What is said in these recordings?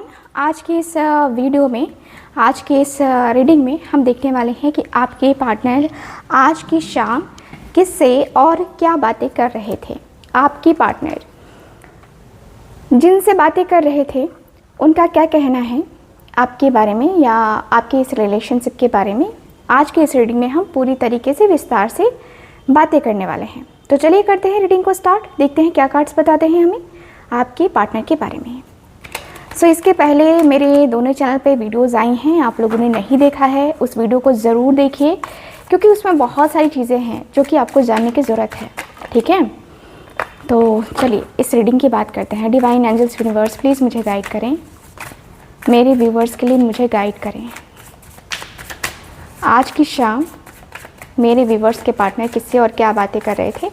Everyone, आज के इस वीडियो में, आज के इस रीडिंग में हम देखने वाले हैं कि आपके पार्टनर आज की शाम किससे और क्या बातें कर रहे थे। आपकी पार्टनर जिनसे बातें कर रहे थे उनका क्या कहना है आपके बारे में या आपके इस रिलेशनशिप के बारे में। आज के इस रीडिंग में हम पूरी तरीके से विस्तार से बातें करने वाले हैं। तो चलिए करते हैं रीडिंग को स्टार्ट। देखते हैं क्या कार्ड्स बताते हैं हमें आपके पार्टनर के बारे में। इसके पहले मेरे दोनों चैनल पे वीडियोज़ आई हैं, आप लोगों ने नहीं देखा है उस वीडियो को ज़रूर देखिए, क्योंकि उसमें बहुत सारी चीज़ें हैं जो कि आपको जानने की ज़रूरत है। ठीक है, तो चलिए इस रीडिंग की बात करते हैं। डिवाइन एंजल्स यूनिवर्स प्लीज़ मुझे गाइड करें, मेरे व्यूवर्स के लिए मुझे गाइड करें। आज की शाम मेरे व्यूवर्स के पार्टनर किससे और क्या बातें कर रहे थे,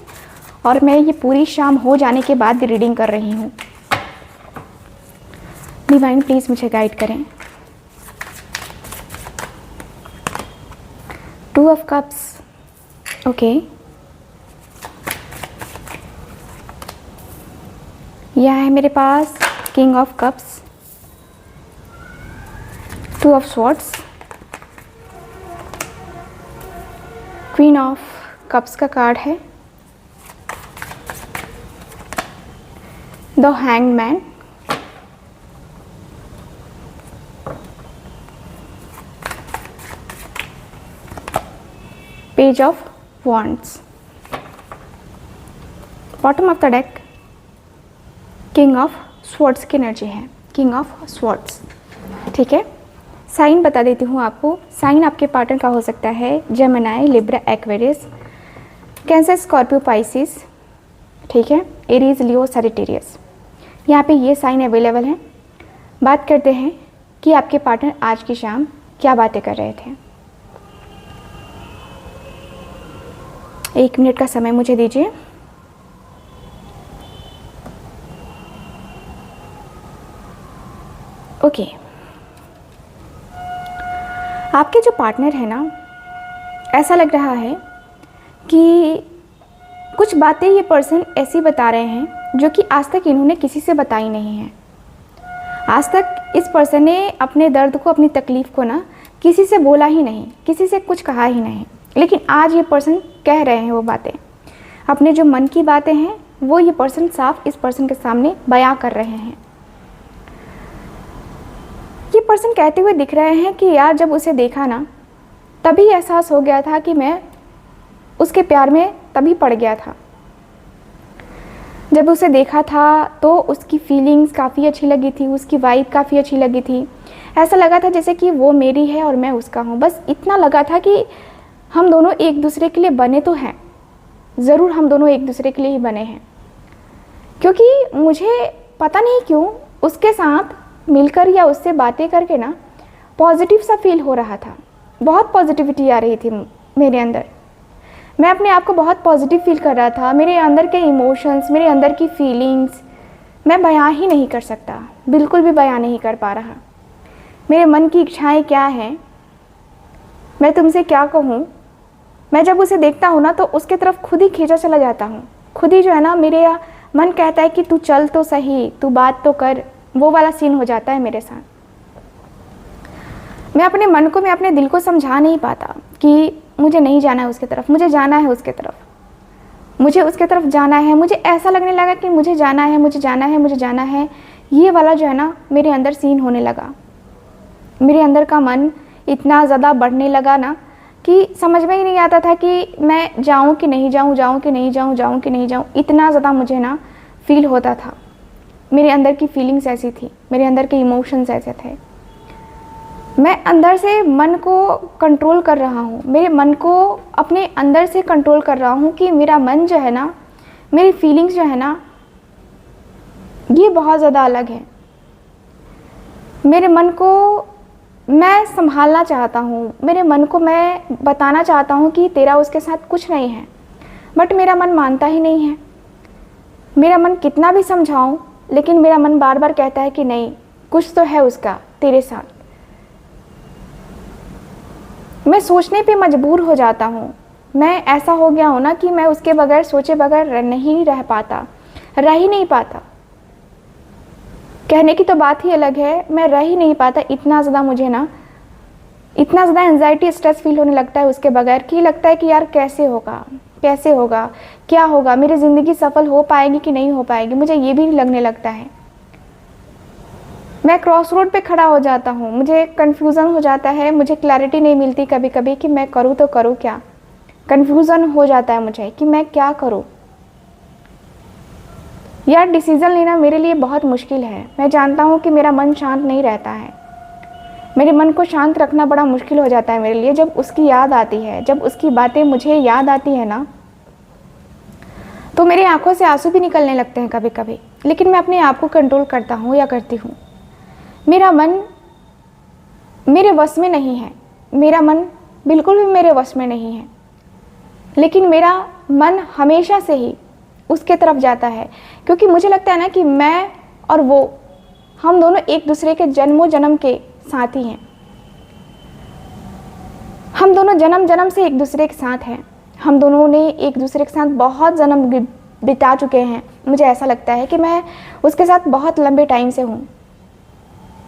और मैं ये पूरी शाम हो जाने के बाद रीडिंग कर रही हूँ। डिवाइन प्लीज़ मुझे गाइड करें। 2 ऑफ कप्स, ओके। यह है मेरे पास king of cups, 2 of swords, queen of cups का कार्ड है, the hanged man, page of wands, bottom of the deck king of swords की एनर्जी है, किंग ऑफ स्वॉर्ड्स। ठीक है, साइन बता देती हूँ आपको। साइन आपके पार्टनर का हो सकता है Gemini, Libra, Aquarius, cancer, Scorpio, Pisces. ठीक है, एरीज, लियो, सजिटेरियस, यहाँ पे ये साइन अवेलेबल हैं। बात करते हैं कि आपके पार्टनर आज की शाम क्या बातें कर रहे थे। 1 मिनट का समय मुझे दीजिए। ओके, आपके जो पार्टनर है ना, ऐसा लग रहा है कि कुछ बातें ये पर्सन ऐसी बता रहे हैं जो कि आज तक इन्होंने किसी से बताई नहीं है। आज तक इस पर्सन ने अपने दर्द को, अपनी तकलीफ़ को ना किसी से बोला ही नहीं, किसी से कुछ कहा ही नहीं, लेकिन आज ये पर्सन कह रहे हैं वो बातें। अपने जो मन की बातें हैं वो ये पर्सन साफ इस पर्सन के सामने बयां कर रहे हैं। ये पर्सन कहते हुए दिख रहे हैं कि यार जब उसे देखा ना तभी एहसास हो गया था कि मैं उसके प्यार में तभी पड़ गया था। जब उसे देखा था तो उसकी फीलिंग्स काफ़ी अच्छी लगी थी, उसकी वाइब काफ़ी अच्छी लगी थी। ऐसा लगा था जैसे कि वो मेरी है और मैं उसका हूँ। बस इतना लगा था कि हम दोनों एक दूसरे के लिए बने तो हैं, ज़रूर हम दोनों एक दूसरे के लिए ही बने हैं। क्योंकि मुझे पता नहीं क्यों उसके साथ मिलकर या उससे बातें करके ना पॉजिटिव सा फील हो रहा था, बहुत पॉजिटिविटी आ रही थी मेरे अंदर। मैं अपने आप को बहुत पॉजिटिव फील कर रहा था। मेरे अंदर के इमोशंस, मेरे अंदर की फीलिंग्स मैं बयां ही नहीं कर सकता, बिल्कुल भी बयां नहीं कर पा रहा। मेरे मन की इच्छाएं क्या हैं, मैं तुमसे क्या कहूँ। मैं जब उसे देखता हूँ ना तो उसके तरफ खुद ही खींचा चला जाता हूँ। खुद ही जो है ना, मेरे मन कहता है कि तू चल तो सही, तू बात तो कर। वो वाला सीन हो जाता है मेरे साथ। मैं अपने मन को, मैं अपने दिल को समझा नहीं पाता कि मुझे नहीं जाना है उसके तरफ, मुझे जाना है उसके तरफ, मुझे उसके तरफ जाना है। मुझे ऐसा लगने लगा कि मुझे जाना है, मुझे जाना है, मुझे जाना है। ये वाला जो है ना मेरे अंदर सीन होने लगा। मेरे अंदर का मन इतना ज़्यादा बढ़ने लगा ना कि समझ में ही नहीं आता था कि मैं जाऊँ कि नहीं जाऊँ, जाऊँ कि नहीं जाऊँ, जाऊँ कि नहीं जाऊँ। इतना ज़्यादा मुझे ना फील होता था। मेरे अंदर की फीलिंग्स ऐसी थी, मेरे अंदर के इमोशंस ऐसे थे। मैं अंदर से मन को कंट्रोल कर रहा हूँ, मेरे मन को अपने अंदर से कंट्रोल कर रहा हूँ कि मेरा मन जो है ना, मेरी फीलिंग्स जो है ना, ये बहुत ज़्यादा अलग है। मेरे मन को मैं संभालना चाहता हूँ, मेरे मन को मैं बताना चाहता हूँ कि तेरा उसके साथ कुछ नहीं है, बट मेरा मन मानता ही नहीं है। मेरा मन कितना भी समझाऊँ, लेकिन मेरा मन बार बार कहता है कि नहीं, कुछ तो है उसका तेरे साथ। मैं सोचने पे मजबूर हो जाता हूँ। मैं ऐसा हो गया हूँ ना कि मैं उसके बगैर सोचे बगैर नहीं रह पाता, रह ही नहीं पाता। कहने की तो बात ही अलग है, मैं रह ही नहीं पाता। इतना ज़्यादा मुझे ना, इतना ज़्यादा एंजाइटी स्ट्रेस फील होने लगता है उसके बगैर, कि लगता है कि यार कैसे होगा, कैसे होगा, क्या होगा, मेरी ज़िंदगी सफल हो पाएगी कि नहीं हो पाएगी, मुझे ये भी लगने लगता है। मैं क्रॉस रोड पे खड़ा हो जाता हूँ, मुझे कन्फ्यूज़न हो जाता है, मुझे क्लैरिटी नहीं मिलती कभी कभी कि मैं करूँ तो करूँ क्या। कन्फ्यूज़न हो जाता है मुझे कि मैं क्या करूँ। यार डिसीज़न लेना मेरे लिए बहुत मुश्किल है। मैं जानता हूँ कि मेरा मन शांत नहीं रहता है, मेरे मन को शांत रखना बड़ा मुश्किल हो जाता है मेरे लिए। जब उसकी याद आती है, जब उसकी बातें मुझे याद आती है ना, तो मेरी आंखों से आंसू भी निकलने लगते हैं कभी कभी। लेकिन मैं अपने आप को कंट्रोल करता हूँ या करती हूँ। मेरा मन मेरे वश में नहीं है, मेरा मन बिल्कुल भी मेरे वश में नहीं है, लेकिन मेरा मन हमेशा से ही उसके तरफ जाता है। क्योंकि मुझे लगता है ना कि मैं और वो, हम दोनों एक दूसरे के जन्मों जन्म के साथी हैं। हम दोनों जन्म जन्म से एक दूसरे के साथ हैं। हम दोनों ने एक दूसरे के साथ बहुत जन्म बिता चुके हैं। मुझे ऐसा लगता है कि मैं उसके साथ बहुत लंबे टाइम से हूँ।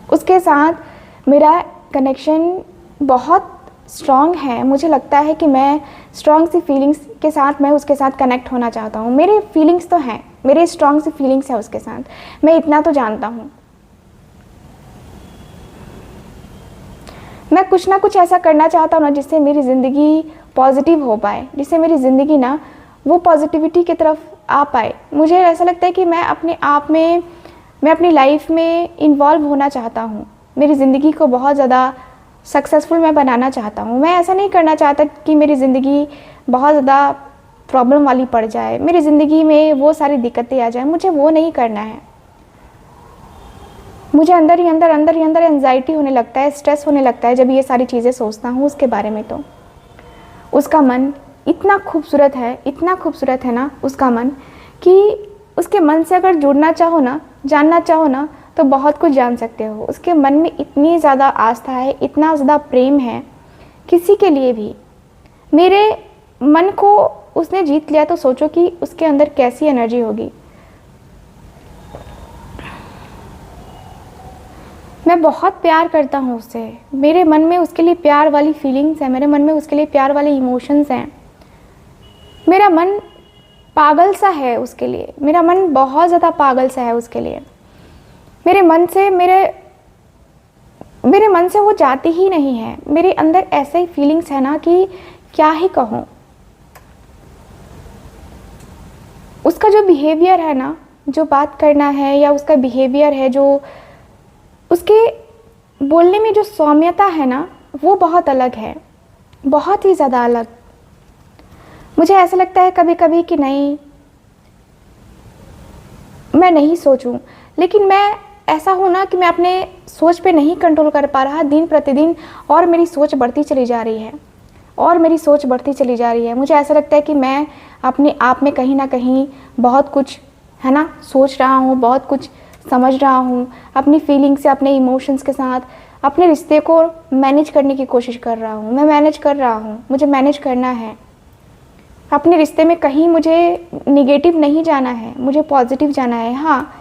उसके साथ मेरा कनेक्शन बहुत स्ट्रॉन्ग है। मुझे लगता है कि मैं स्ट्रॉन्ग सी फीलिंग्स के साथ मैं उसके साथ कनेक्ट होना चाहता हूँ। मेरे फीलिंग्स तो हैं, मेरे स्ट्रॉन्ग सी फीलिंग्स है उसके साथ, मैं इतना तो जानता हूँ। मैं कुछ ना कुछ ऐसा करना चाहता हूँ ना जिससे मेरी ज़िंदगी पॉजिटिव हो पाए, जिससे मेरी ज़िंदगी ना वो पॉजिटिविटी की तरफ आ पाए। मुझे ऐसा लगता है कि मैं अपने आप में, मैं अपनी लाइफ में इन्वॉल्व होना चाहता हूँ। मेरी ज़िंदगी को बहुत ज़्यादा सक्सेसफुल मैं बनाना चाहता हूँ। मैं ऐसा नहीं करना चाहता कि मेरी ज़िंदगी बहुत ज़्यादा प्रॉब्लम वाली पड़ जाए, मेरी ज़िंदगी में वो सारी दिक्कतें आ जाए, मुझे वो नहीं करना है। मुझे अंदर ही अंदर एंजाइटी होने लगता है, स्ट्रेस होने लगता है जब ये सारी चीज़ें सोचता हूँ उसके बारे में। तो उसका मन इतना खूबसूरत है, इतना खूबसूरत है ना उसका मन, कि उसके मन से अगर जुड़ना चाहो ना, जानना चाहो ना, तो बहुत कुछ जान सकते हो। उसके मन में इतनी ज़्यादा आस्था है, इतना ज़्यादा प्रेम है किसी के लिए भी। मेरे मन को उसने जीत लिया तो सोचो कि उसके अंदर कैसी एनर्जी होगी। मैं बहुत प्यार करता हूँ उससे, मेरे मन में उसके लिए प्यार वाली फीलिंग्स हैं, मेरे मन में उसके लिए प्यार वाले इमोशंस हैं। मेरा मन पागल सा है उसके लिए, मेरा मन बहुत ज़्यादा पागल सा है उसके लिए। मेरे मन से वो जाती ही नहीं है। मेरे अंदर ऐसे ही फीलिंग्स है ना कि क्या ही कहूँ। उसका जो बिहेवियर है ना, जो बात करना है या उसका बिहेवियर है, जो उसके बोलने में जो सौम्यता है ना, वो बहुत अलग है, बहुत ही ज़्यादा अलग। मुझे ऐसा लगता है कभी कभी कि नहीं, मैं नहीं सोचूं, लेकिन मैं ऐसा हूँ ना कि मैं अपने सोच पे नहीं कंट्रोल कर पा रहा दिन प्रतिदिन, और मेरी सोच बढ़ती चली जा रही है, और मेरी सोच बढ़ती चली जा रही है। मुझे ऐसा लगता है कि मैं अपने आप में कहीं ना कहीं बहुत कुछ है ना सोच रहा हूँ, बहुत कुछ समझ रहा हूँ, अपनी फीलिंग से, अपने इमोशंस के साथ अपने रिश्ते को मैनेज करने की कोशिश कर रहा हूँ। मैं मैनेज कर रहा हूँ, मुझे मैनेज करना है अपने रिश्ते में। कहीं मुझे निगेटिव नहीं जाना है, मुझे पॉजिटिव जाना है। हाँ,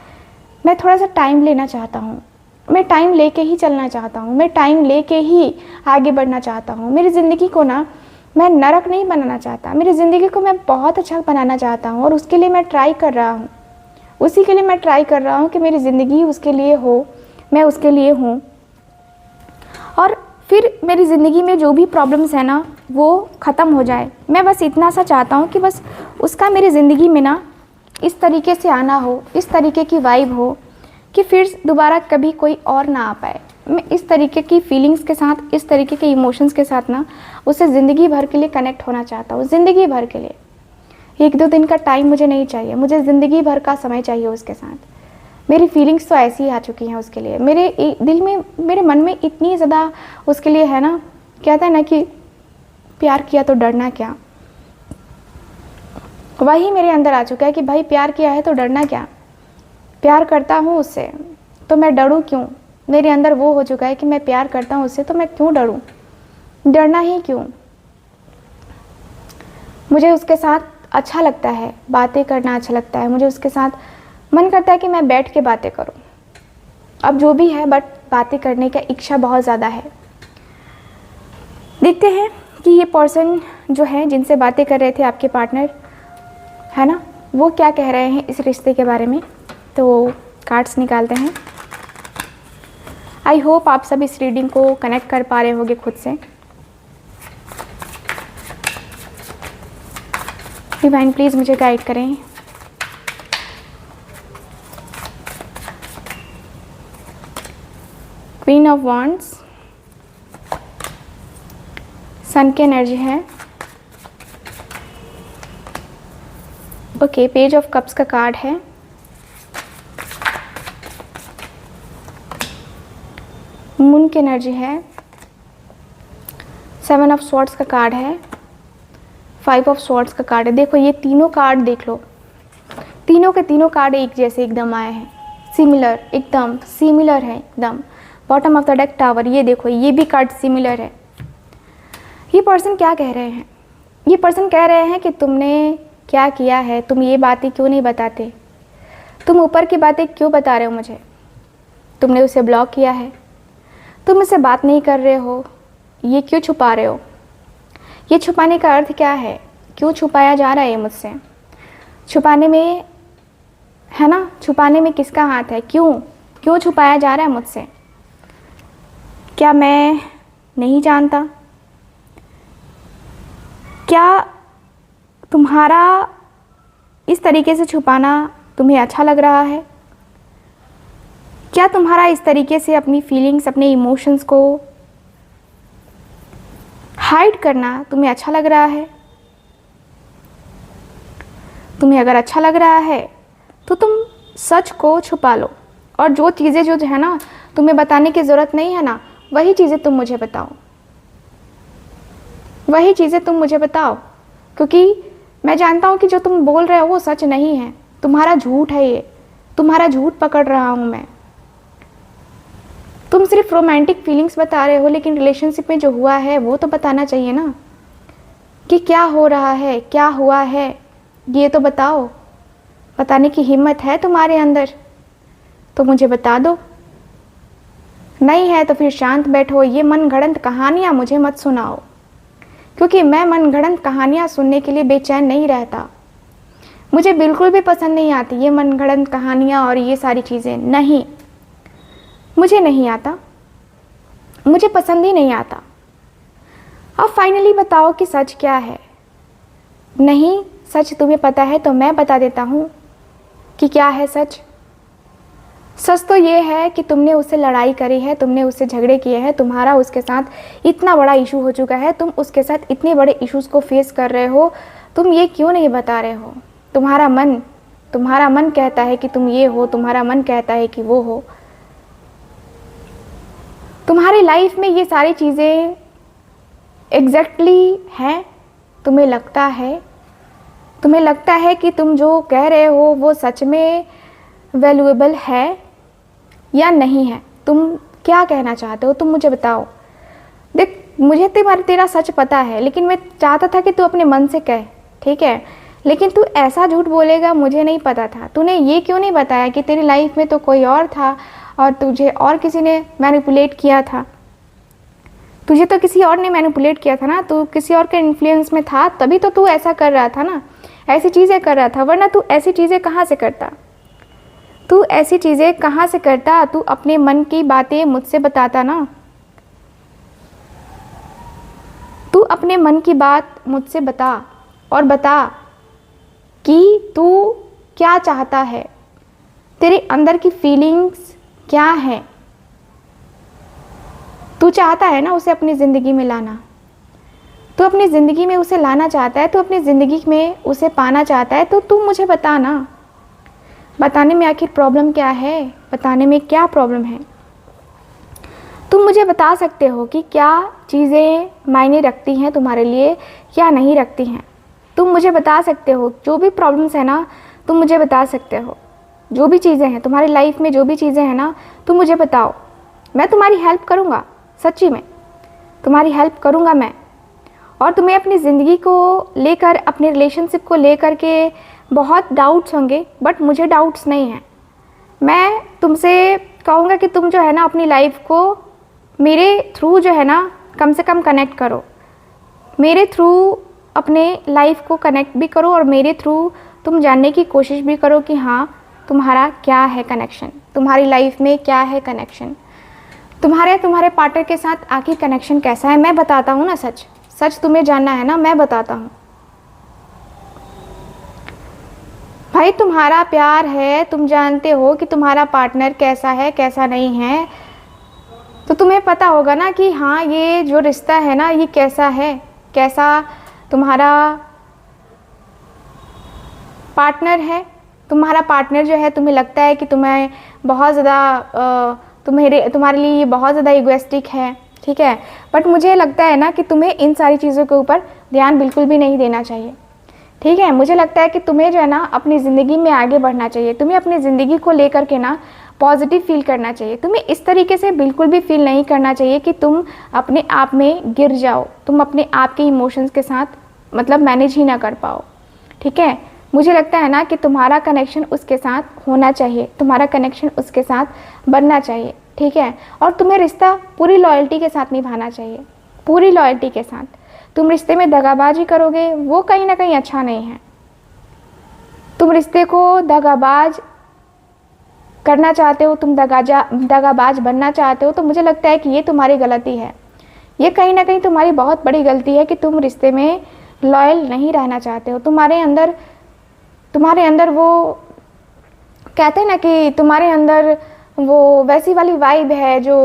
मैं थोड़ा सा टाइम लेना चाहता हूँ, मैं टाइम लेके ही चलना चाहता हूँ, मैं टाइम लेके ही आगे बढ़ना चाहता हूँ। मेरी ज़िंदगी को ना मैं नरक नहीं बनाना चाहता, मेरी ज़िंदगी को मैं बहुत अच्छा बनाना चाहता हूँ, और उसके लिए मैं ट्राई कर रहा हूँ। उसी के लिए मैं ट्राई कर रहा हूँ कि मेरी ज़िंदगी उसके लिए हो, मैं उसके लिए हूँ। और फिर मेरी ज़िंदगी में जो भी प्रॉब्लम्स है ना, वो ख़त्म हो जाए। मैं बस इतना सा चाहता हूँ कि बस उसका मेरी ज़िंदगी में ना इस तरीके से आना हो, इस तरीके की वाइब हो कि फिर दोबारा कभी कोई और ना आ पाए। मैं इस तरीके की फीलिंग्स के साथ, इस तरीके के इमोशंस के साथ ना उससे ज़िंदगी भर के लिए कनेक्ट होना चाहता हूँ, ज़िंदगी भर के लिए। 1-2 दिन का टाइम मुझे नहीं चाहिए, मुझे ज़िंदगी भर का समय चाहिए उसके साथ। मेरी फीलिंग्स तो ऐसी ही आ चुकी हैं उसके लिए। मेरे दिल में, मेरे मन में इतनी ज़्यादा उसके लिए है ना, कहता है ना कि प्यार किया तो डरना क्या, वही मेरे अंदर आ चुका है कि भाई प्यार किया है तो डरना क्या। प्यार करता हूँ उससे तो मैं डरूँ क्यों। मेरे अंदर वो हो चुका है कि मैं प्यार करता हूँ उससे तो मैं क्यों डरूँ, डरना ही क्यों। मुझे उसके साथ अच्छा लगता है, बातें करना अच्छा लगता है। मुझे उसके साथ मन करता है कि मैं बैठ के बातें करूं, अब जो भी है, बट बातें करने का इच्छा बहुत ज़्यादा है। देखते हैं कि ये पर्सन जो है, जिनसे बातें कर रहे थे आपके पार्टनर, है ना, वो क्या कह रहे हैं इस रिश्ते के बारे में। तो कार्ड्स निकालते हैं। आई होप आप सब इस रीडिंग को कनेक्ट कर पा रहे होंगे खुद से। डिवाइन प्लीज़ मुझे गाइड करें। क्वीन ऑफ वॉन्ड्स, सन की एनर्जी है। ओके, पेज ऑफ कप्स का कार्ड है। मून की एनर्जी है। 7 ऑफ स्वॉर्ड्स का कार्ड है। 5 ऑफ स्वॉर्ड्स का कार्ड है। देखो ये तीनों कार्ड देख लो, तीनों के तीनों कार्ड एक जैसे एकदम आए हैं, सिमिलर, एकदम सिमिलर है एकदम। Bottom of the deck tower, ये देखो ये भी कार्ड सिमिलर है। ये पर्सन क्या कह रहे हैं? ये पर्सन कह रहे हैं कि तुमने क्या किया है, तुम ये बातें क्यों नहीं बताते, तुम ऊपर की बातें क्यों बता रहे हो मुझे, तुमने उसे ब्लॉक किया है, तुम मुझसे बात नहीं कर रहे हो, ये क्यों छुपा रहे हो। ये छुपाने का अर्थ क्या है? क्यों छुपाया जा रहा है मुझसे? छुपाने में, है ना, छुपाने में किसका हाथ है? क्यों छुपाया जा रहा है मुझसे? क्या मैं नहीं जानता? क्या तुम्हारा इस तरीके से छुपाना तुम्हें अच्छा लग रहा है? क्या तुम्हारा इस तरीके से अपनी फीलिंग्स, अपने इमोशंस को हाइड करना तुम्हें अच्छा लग रहा है? तुम्हें अगर अच्छा लग रहा है तो तुम सच को छुपा लो, और जो चीज़ें जो है ना तुम्हें बताने की ज़रूरत नहीं है ना, वही चीज़ें तुम मुझे बताओ, वही चीज़ें तुम मुझे बताओ, क्योंकि मैं जानता हूँ कि जो तुम बोल रहे हो वो सच नहीं है, तुम्हारा झूठ है, ये तुम्हारा झूठ पकड़ रहा हूँ मैं। तुम सिर्फ रोमांटिक फीलिंग्स बता रहे हो, लेकिन रिलेशनशिप में जो हुआ है वो तो बताना चाहिए ना, कि क्या हो रहा है, क्या हुआ है, ये तो बताओ। बताने की हिम्मत है तुम्हारे अंदर तो मुझे बता दो, नहीं है तो फिर शांत बैठो। ये मनगढ़ंत कहानियाँ मुझे मत सुनाओ, क्योंकि मैं मनगढ़ंत कहानियाँ सुनने के लिए बेचैन नहीं रहता। मुझे बिल्कुल भी पसंद नहीं आती ये मनगढ़ंत कहानियाँ और ये सारी चीज़ें, नहीं, मुझे नहीं आता, मुझे पसंद ही नहीं आता। अब फाइनली बताओ कि सच क्या है। नहीं, सच तुम्हें पता है तो मैं बता देता हूँ कि क्या है सच। सच तो ये है कि तुमने उससे लड़ाई करी है, तुमने उससे झगड़े किए हैं, तुम्हारा उसके साथ इतना बड़ा इशू हो चुका है, तुम उसके साथ इतने बड़े इश्यूज को फेस कर रहे हो, तुम ये क्यों नहीं बता रहे हो? तुम्हारा मन कहता है कि तुम ये हो, तुम्हारा मन कहता है कि वो हो। तुम्हारी लाइफ में ये सारी चीज़ें एग्जैक्टली हैं, तुम्हें लगता है कि तुम जो कह रहे हो वो सच में वैल्यूएबल है या नहीं है। तुम क्या कहना चाहते हो, तुम मुझे बताओ। देख, मुझे तेरा सच पता है, लेकिन मैं चाहता था कि तू अपने मन से कह, ठीक है, लेकिन तू ऐसा झूठ बोलेगा मुझे नहीं पता था। तूने ये क्यों नहीं बताया कि तेरी लाइफ में तो कोई और था और तुझे और किसी ने मैनिपुलेट किया था। तुझे तो किसी और ने मैनिपुलेट किया था ना, तू किसी और के इन्फ्लुएंस में था, तभी तो तू ऐसा कर रहा था ना, ऐसी चीज़ें कर रहा था, वरना तू ऐसी चीज़ें कहाँ से करता? तू ऐसी चीज़ें कहाँ से करता? तू अपने मन की बातें मुझसे बताता ना, तू अपने मन की बात मुझसे बता, और बता कि तू क्या चाहता है, तेरे अंदर की फीलिंग्स क्या है। तू चाहता है ना उसे अपनी ज़िंदगी में लाना, तू अपनी ज़िंदगी में उसे लाना चाहता है, तू अपनी ज़िंदगी में उसे पाना चाहता है, तो तू मुझे बता ना। बताने में आखिर प्रॉब्लम क्या है? बताने में क्या प्रॉब्लम है? तुम मुझे बता सकते हो कि क्या चीज़ें मायने रखती हैं तुम्हारे लिए, क्या नहीं रखती हैं। तुम मुझे बता सकते हो, जो भी प्रॉब्लम्स है ना तुम मुझे बता सकते हो। जो भी चीज़ें हैं तुम्हारी लाइफ में, जो भी चीज़ें हैं ना, तुम मुझे बताओ। मैं तुम्हारी हेल्प करूँगा, सच्ची में तुम्हारी हेल्प करूँगा मैं। और तुम्हें अपनी ज़िंदगी को लेकर, अपने रिलेशनशिप को लेकर के बहुत डाउट्स होंगे, बट मुझे डाउट्स नहीं हैं। मैं तुमसे कहूँगा कि तुम जो है ना अपनी लाइफ को मेरे थ्रू जो है ना कम से कम कनेक्ट करो, मेरे थ्रू अपने लाइफ को कनेक्ट भी करो और मेरे थ्रू तुम जानने की कोशिश भी करो कि हाँ तुम्हारा क्या है कनेक्शन, तुम्हारी लाइफ में क्या है कनेक्शन, तुम्हारे पार्टनर के साथ आखिर कनेक्शन कैसा है। मैं बताता हूँ ना, सच सच तुम्हें जानना है ना, मैं बताता हूँ भाई। तुम्हारा प्यार है, तुम जानते हो कि तुम्हारा पार्टनर कैसा है कैसा नहीं है, तो तुम्हें पता होगा ना कि हाँ ये जो रिश्ता है ना ये कैसा है, कैसा तुम्हारा पार्टनर है। तुम्हारा पार्टनर जो है तुम्हें लगता है कि तुम्हें बहुत ज़्यादा तुम्हारे लिए ये बहुत ज़्यादा इगोइस्टिक है, ठीक है, बट मुझे लगता है ना कि तुम्हें इन सारी चीज़ों के ऊपर ध्यान बिल्कुल भी नहीं देना चाहिए, ठीक है। मुझे लगता है कि तुम्हें जो है ना अपनी ज़िंदगी में आगे बढ़ना चाहिए, तुम्हें अपनी ज़िंदगी को लेकर के ना पॉजिटिव फील करना चाहिए। तुम्हें इस तरीके से बिल्कुल भी फील नहीं करना चाहिए कि तुम अपने आप में गिर जाओ, तुम अपने आप के इमोशंस के साथ मतलब मैनेज ही ना कर पाओ, ठीक है। मुझे लगता है ना कि तुम्हारा कनेक्शन उसके साथ होना चाहिए, तुम्हारा कनेक्शन उसके साथ बनना चाहिए, ठीक है। और तुम्हें रिश्ता पूरी लॉयल्टी के साथ निभाना चाहिए, पूरी लॉयल्टी के साथ। तुम रिश्ते में दगाबाजी करोगे वो कहीं ना कहीं अच्छा नहीं है। तुम रिश्ते को दगाबाज करना चाहते हो, तुम दगाबाज बनना चाहते हो, तो मुझे लगता है कि ये तुम्हारी गलती है। ये कहीं ना कहीं तुम्हारी बहुत बड़ी गलती है कि तुम रिश्ते में लॉयल नहीं रहना चाहते हो। तुम्हारे अंदर वो कहते हैं ना कि तुम्हारे अंदर वो वैसी वाली वाइब है जो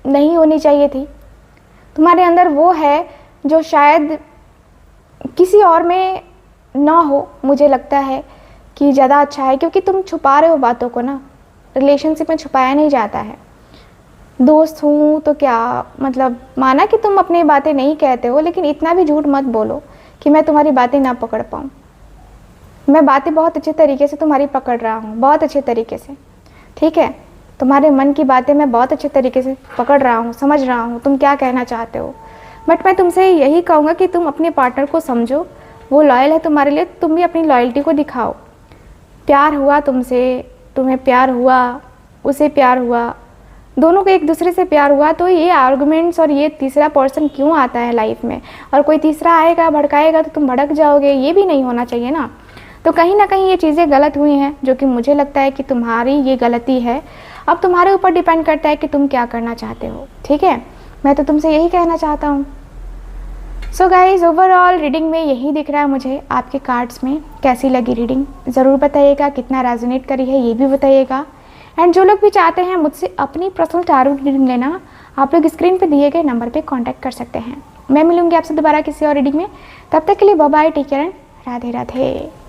नहीं होनी चाहिए थी। तुम्हारे अंदर वो है जो शायद किसी और में ना हो। मुझे लगता है कि ज़्यादा अच्छा है, क्योंकि तुम छुपा रहे हो बातों को ना। रिलेशनशिप में छुपाया नहीं जाता है। दोस्त हूँ तो क्या मतलब, माना कि तुम अपनी बातें नहीं कहते हो, लेकिन इतना भी झूठ मत बोलो कि मैं तुम्हारी बातें ना पकड़ पाऊँ। मैं बातें बहुत अच्छे तरीके से तुम्हारी पकड़ रहा हूँ, बहुत अच्छे तरीके से, ठीक है। तुम्हारे मन की बातें मैं बहुत अच्छे तरीके से पकड़ रहा हूँ, समझ रहा हूँ तुम क्या कहना चाहते हो। बट मैं तुमसे यही कहूँगा कि तुम अपने पार्टनर को समझो, वो लॉयल है तुम्हारे लिए, तुम भी अपनी लॉयल्टी को दिखाओ। प्यार हुआ तुमसे, तुम्हें प्यार हुआ, उसे प्यार हुआ, दोनों को एक दूसरे से प्यार हुआ, तो ये आर्गुमेंट्स और ये तीसरा पर्सन क्यों आता है लाइफ में। और कोई तीसरा आएगा भड़काएगा तो तुम भड़क जाओगे, ये भी नहीं होना चाहिए ना। तो कहीं ना कहीं ये चीज़ें गलत हुई हैं, जो कि मुझे लगता है कि तुम्हारी ये गलती है। अब तुम्हारे ऊपर डिपेंड करता है कि तुम क्या करना चाहते हो, ठीक है। मैं तो तुमसे यही कहना चाहता हूँ। सो गाइज, ओवरऑल रीडिंग में यही दिख रहा है मुझे। आपके कार्ड्स में कैसी लगी रीडिंग ज़रूर बताइएगा, कितना रेजोनेट करी है ये भी बताइएगा। एंड जो लोग भी चाहते हैं मुझसे अपनी पर्सनल टैरो रीडिंग लेना, आप लोग स्क्रीन पे दिए गए नंबर पे कांटेक्ट कर सकते हैं। मैं मिलूंगी आपसे दोबारा किसी और रीडिंग में। तब तक के लिए bye bye, take care and Radhe Radhe.